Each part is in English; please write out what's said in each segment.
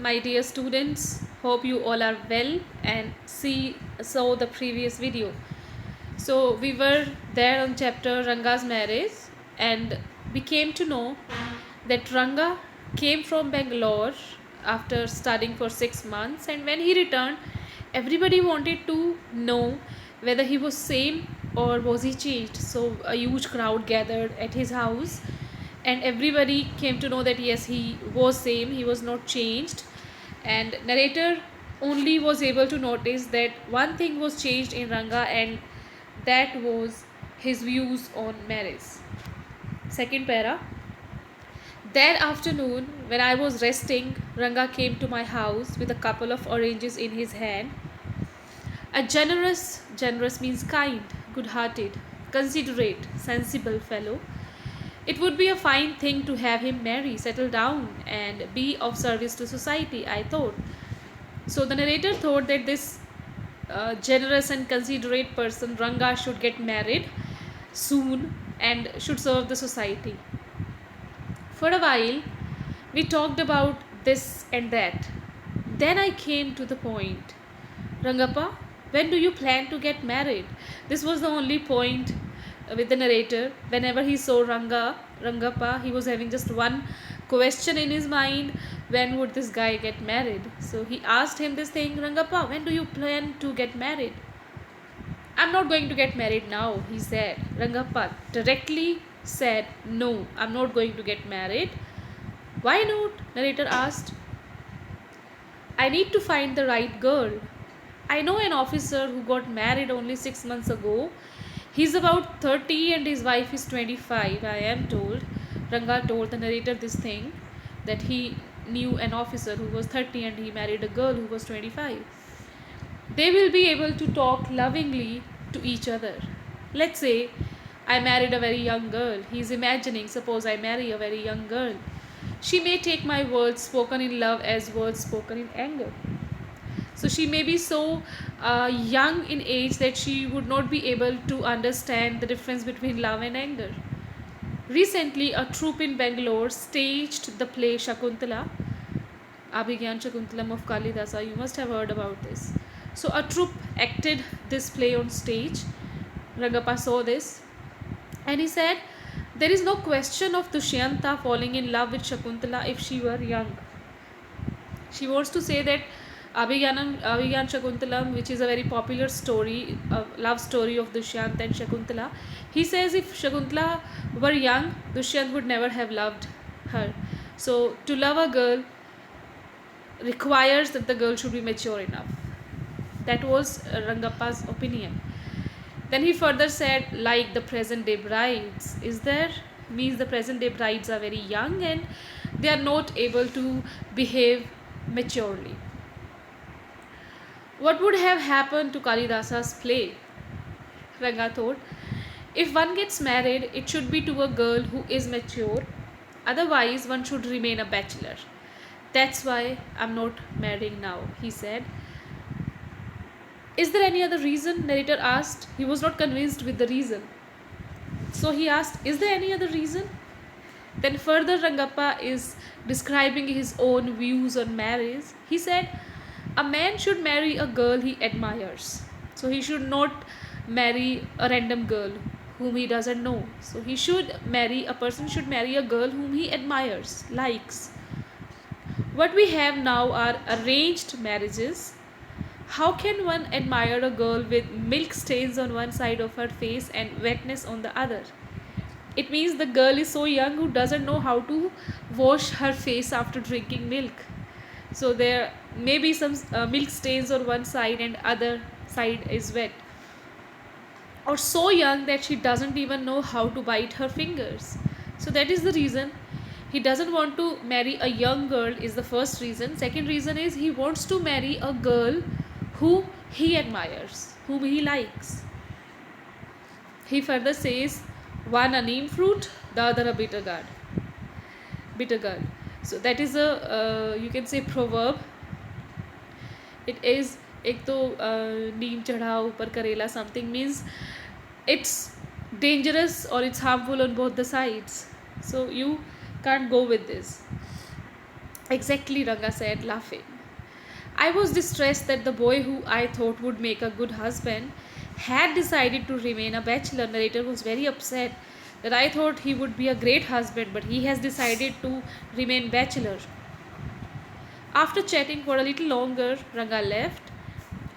my dear students. Hope you all are well and saw the previous video. So we were there on chapter Ranga's marriage, and we came to know that Ranga came from Bangalore after studying for 6 months, and when he returned, everybody wanted to know whether he was same or was he changed. So a huge crowd gathered at his house, and everybody came to know that yes, he was same, he was not changed. And narrator only was able to notice that one thing was changed in Ranga, and that was his views on marriage. Second para: that afternoon, when I was resting, Ranga came to my house with a couple of oranges in his hand. A generous means kind, good hearted, considerate, sensible fellow. It would be a fine thing to have him marry, settle down, and be of service to society, I thought. So the narrator thought that this generous and considerate person, Ranga, should get married soon and should serve the society. For a while, we talked about this and that. Then I came to the point. Rangappa, when do you plan to get married? This was the only point with the narrator. Whenever he saw Rangappa, he was having just one question in his mind: when would this guy get married? So he asked him this thing: Rangappa, when do you plan to get married? I'm not going to get married now, he said. Rangappa directly said, no, I'm not going to get married. Why not? Narrator asked. I need to find the right girl. I know an officer who got married only 6 months ago. He's about 30 and his wife is 25, I am told. Ranga told the narrator this thing, that he knew an officer who was 30 and he married a girl who was 25. They will be able to talk lovingly to each other. Let's say I married a very young girl. He's imagining, suppose I marry a very young girl. She may take my words spoken in love as words spoken in anger. So she may be so young in age that she would not be able to understand the difference between love and anger. Recently, a troupe in Bangalore staged the play Shakuntala, Abhigyan Shakuntalam of Kalidasa. You must have heard about this. So a troupe acted this play on stage. Rangappa saw this and he said, there is no question of Dushyanta falling in love with Shakuntala if she were young. She wants to say that Abhigyan Shakuntalam, which is a very popular story, a love story of Dushyant and Shakuntala, he says if Shakuntala were young, Dushyant would never have loved her. So to love a girl requires that the girl should be mature enough. That was Rangappa's opinion. Then he further said, like the present day brides, is there? Means the present day brides are very young and they are not able to behave maturely. What would have happened to Kalidasa's play? Ranga thought, if one gets married, it should be to a girl who is mature, otherwise one should remain a bachelor. That's why I'm not marrying now, he said. Is there any other reason? Narrator asked. He was not convinced with the reason. So he asked, is there any other reason? Then further Rangappa is describing his own views on marriage. He said, a man should marry a girl he admires. So he should not marry a random girl whom he doesn't know. So a person should marry a girl whom he admires, likes. What we have now are arranged marriages. How can one admire a girl with milk stains on one side of her face and wetness on the other? It means the girl is so young who doesn't know how to wash her face after drinking milk. So there may be some milk stains on one side and other side is wet. Or so young that she doesn't even know how to bite her fingers. So that is the reason he doesn't want to marry a young girl, is the first reason. Second reason is he wants to marry a girl whom he admires, whom he likes. He further says, one a neem fruit, the other a bitter gourd. Bitter gourd. So that is a you can say proverb. It is एक तो नीम चढ़ा ऊपर करेला, something means it's dangerous or it's harmful on both the sides. So you can't go with this. Exactly, Ranga said, laughing. I was distressed that the boy who I thought would make a good husband had decided to remain a bachelor. Narrator was very upset that I thought he would be a great husband, but he has decided to remain bachelor. After chatting for a little longer, Ranga left.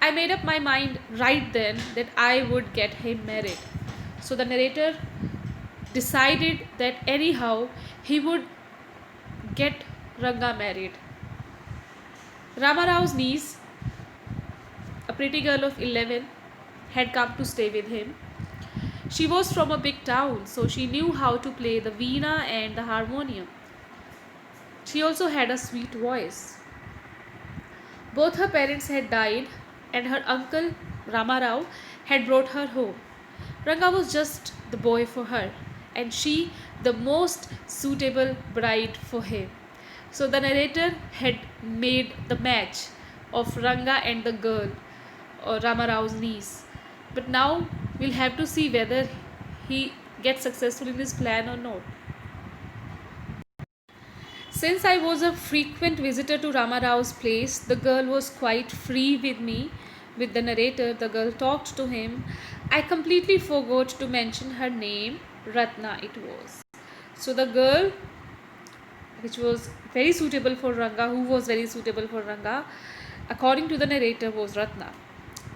I made up my mind right then that I would get him married. So the narrator decided that anyhow he would get Ranga married. Ramarao's niece, a pretty girl of 11, had come to stay with him. She was from a big town, so she knew how to play the veena and the harmonium. She also had a sweet voice. Both her parents had died, and her uncle Ramarao had brought her home. Ranga was just the boy for her, and she the most suitable bride for him. So the narrator had made the match of Ranga and the girl, or Ramarao's niece. But now we'll have to see whether he gets successful in his plan or not. Since I was a frequent visitor to Ramarao's place, the girl was quite free with me. With the narrator, the girl talked to him. I completely forgot to mention her name. Ratna it was. So the girl, which was very suitable for Ranga, who was very suitable for Ranga, according to the narrator, was Ratna.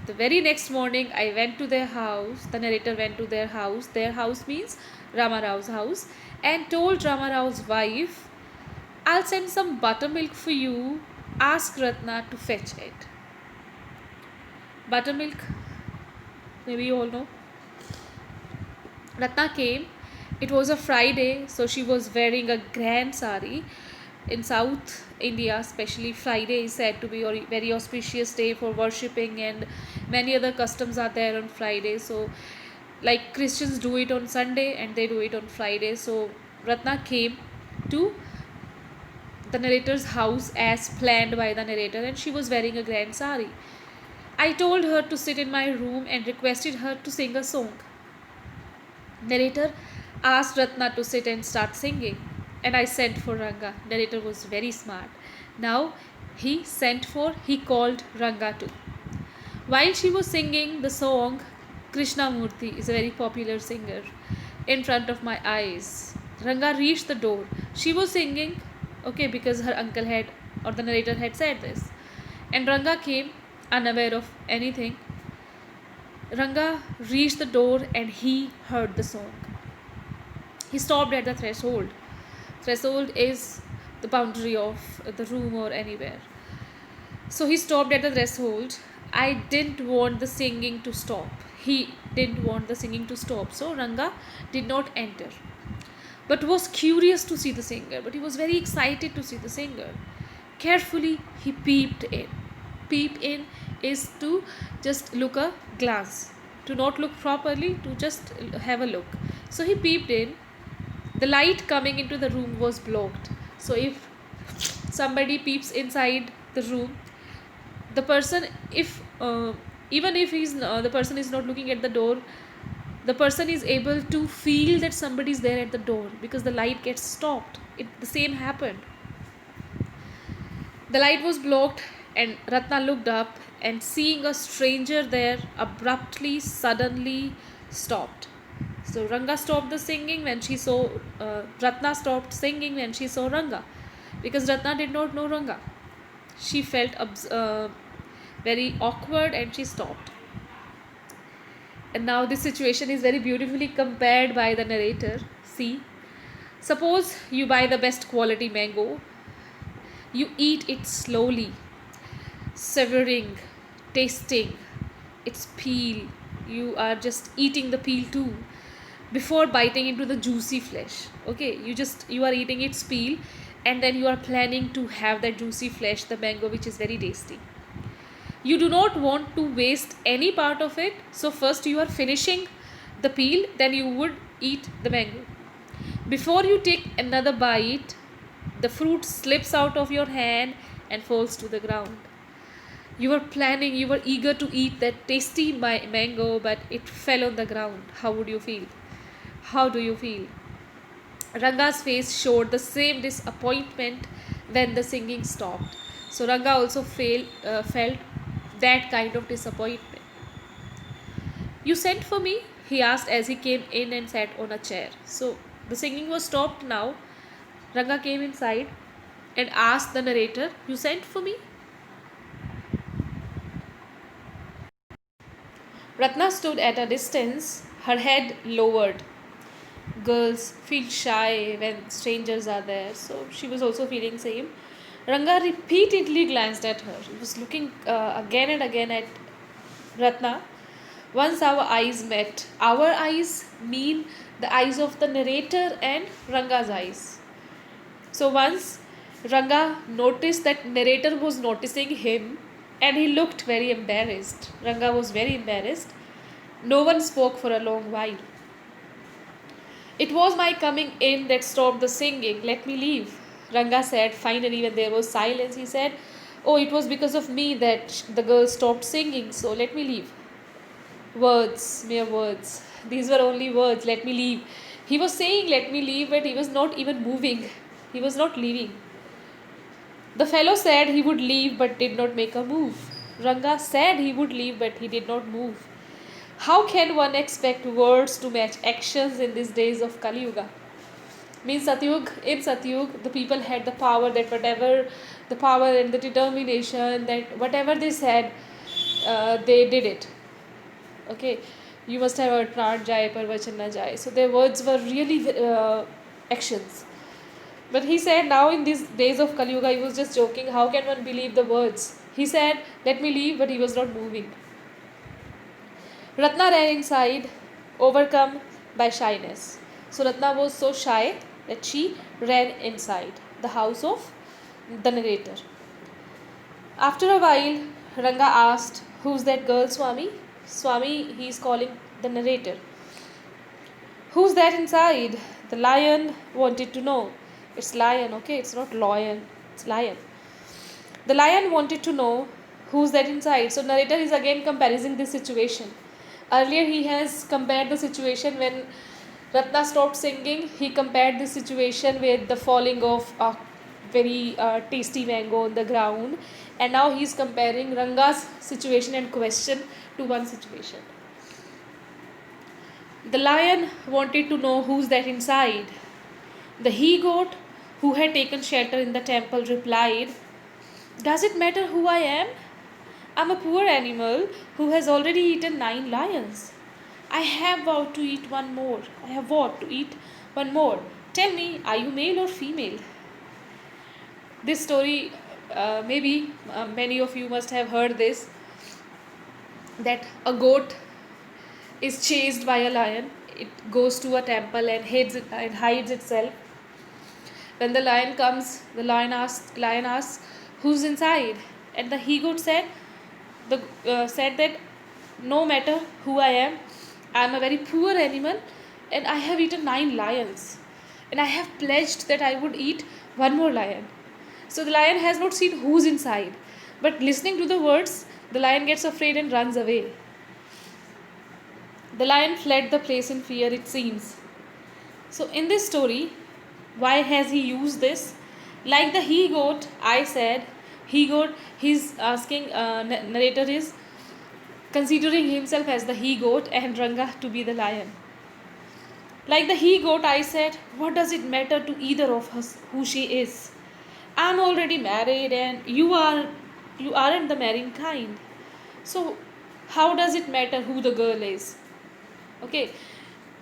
The very next morning, I went to their house. The narrator went to their house. Their house means Ramarao's house, and told Ramarao's wife, I'll send some buttermilk for you. Ask Ratna to fetch it. Buttermilk, maybe you all know. Ratna came. It was a Friday, so she was wearing a grand sari. In South India, especially, Friday is said to be a very auspicious day for worshipping, and many other customs are there on Friday. So, like Christians do it on Sunday and they do it on Friday. So, Ratna came to the narrator's house as planned by the narrator, and she was wearing a grand sari. I told her to sit in my room and requested her to sing a song. Narrator asked Ratna to sit and start singing, and I sent for Ranga. Narrator was very smart. Now he called Ranga too. While she was singing the song, Krishnamurti is a very popular singer, in front of my eyes. Ranga reached the door. She was singing, okay, because her uncle had, or the narrator had said this. And Ranga came unaware of anything. Ranga reached the door and he heard the song. He stopped at the threshold. Threshold is the boundary of the room or anywhere. So he stopped at the threshold. I didn't want the singing to stop. He didn't want the singing to stop. So Ranga did not enter, but was curious to see the singer. But he was very excited to see the singer. Carefully, he peeped in. Peep in is to just look a glance, to not look properly, to just have a look. So he peeped in. The light coming into the room was blocked. So if somebody peeps inside the room, the person, if even if the person is not looking at the door, the person is able to feel that somebody is there at the door because the light gets stopped. The same happened. The light was blocked, and Ratna looked up and, seeing a stranger there, abruptly, suddenly stopped. So Ranga stopped the singing when she saw Ratna stopped singing when she saw Ranga, because Ratna did not know Ranga. She felt very awkward and she stopped. And now this situation is very beautifully compared by the narrator. See, suppose you buy the best quality mango. You eat it slowly, savoring, tasting its peel. You are just eating the peel too before biting into the juicy flesh. Okay, you are eating its peel, and then you are planning to have that juicy flesh, the mango, which is very tasty. You do not want to waste any part of it, so first you are finishing the peel, then you would eat the mango. Before you take another bite, the fruit slips out of your hand and falls to the ground. You were eager to eat that tasty mango, but it fell on the ground. How would you feel? How do you feel? Ranga's face showed the same disappointment when the singing stopped. So Ranga also felt that kind of disappointment. "You sent for me?" he asked as he came in and sat on a chair. So the singing was stopped now. Ranga came inside and asked the narrator, "You sent for me?" Ratna stood at a distance, her head lowered. Girls feel shy when strangers are there, so she was also feeling same. Ranga repeatedly glanced at her. He was looking again and again at Ratna. Once our eyes met. Our eyes mean the eyes of the narrator and Ranga's eyes. So once Ranga noticed that narrator was noticing him and he looked very embarrassed. Ranga was very embarrassed. No one spoke for a long while. "It was my coming in that stopped the singing. Let me leave," Ranga said. Finally, when there was silence, he said, "Oh, it was because of me that the girl stopped singing, so let me leave." Words, mere words. These were only words, "let me leave." He was saying, "let me leave," but he was not even moving. He was not leaving. The fellow said he would leave but did not make a move. Ranga said he would leave but he did not move. How can one expect words to match actions in these days of Kali Yuga? Means in Satyug, the people had the power that whatever the power and the determination that whatever they said, they did it. Okay, you must have heard Pran Jai Parvachan Na Jai. So their words were really actions. But he said now in these days of Kali Yuga, he was just joking. How can one believe the words? He said, "Let me leave," but he was not moving. Ratna ran inside, overcome by shyness. So Ratna was so shy that she ran inside the house of the narrator. After a while, Ranga asked, "Who's that girl, Swami?" Swami, he is calling the narrator. "Who's that inside?" The lion wanted to know. It's lion, okay? It's not lion. It's lion. The lion wanted to know who's that inside. So narrator is again comparing this situation. Earlier he has compared the situation when Ratna stopped singing. He compared this situation with the falling of a very tasty mango on the ground. And now he is comparing Ranga's situation and question to one situation. The lion wanted to know who's that inside. The he-goat, who had taken shelter in the temple, replied, "Does it matter who I am? I'm a poor animal who has already eaten 9 lions. I have vowed to eat one more. I have vowed to eat one more. Tell me, are you male or female?" This story, maybe many of you must have heard this, that a goat is chased by a lion. It goes to a temple and hides itself. When the lion comes, the lion asks, "Who's inside?" And the he-goat said that no matter who I am a very poor animal and I have eaten 9 lions. And I have pledged that I would eat one more lion. So the lion has not seen who's inside. But listening to the words, the lion gets afraid and runs away. The lion fled the place in fear, it seems. So in this story, why has he used this? Like the he-goat, I said, he-goat, he's asking, narrator is considering himself as the he-goat and Ranga to be the lion. Like the he-goat, I said, what does it matter to either of us who she is? I'm already married and you aren't the marrying kind. So how does it matter who the girl is? Okay,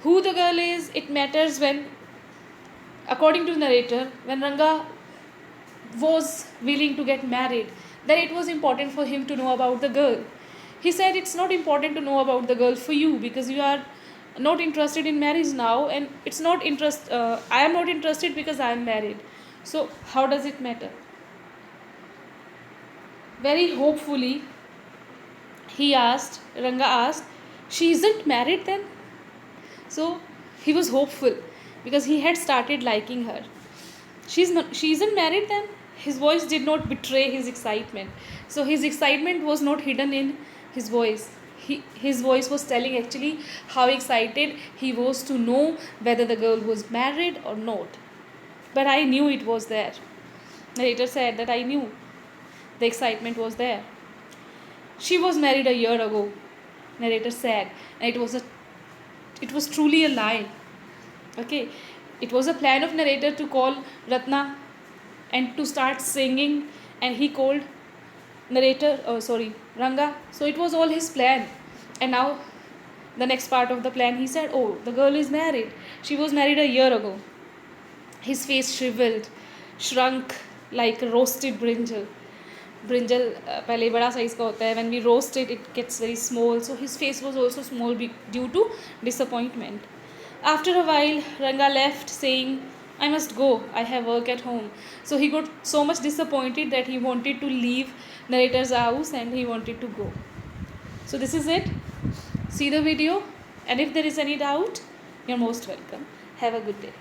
who the girl is, it matters when, according to the narrator, when Ranga was willing to get married, then it was important for him to know about the girl. He said it's not important to know about the girl for you because you are not interested in marriage now, and I am not interested because I am married. So how does it matter? Very hopefully, Ranga asked, "She isn't married then?" So he was hopeful because he had started liking her. She isn't married then? His voice did not betray his excitement. So his excitement was not hidden in his voice. His voice was telling actually how excited he was to know whether the girl was married or not. But I knew it was there. Narrator said that I knew. The excitement was there. She was married a year ago, narrator said, and it was truly a lie. Okay, it was a plan of narrator to call Ratna and to start singing, and he called Ranga. So it was all his plan. And now the next part of the plan, he said, oh, the girl is married. She was married a year ago. His face shriveled, shrunk like roasted brinjal. Brinjal पहले बड़ा size का होता है. When we roast it, it gets very small. So his face was also small due to disappointment. After a while, Ranga left saying, I must go. I have work at home. So he got so much disappointed that he wanted to leave narrator's house and he wanted to go. So this is it. See the video. And if there is any doubt, you're most welcome. Have a good day.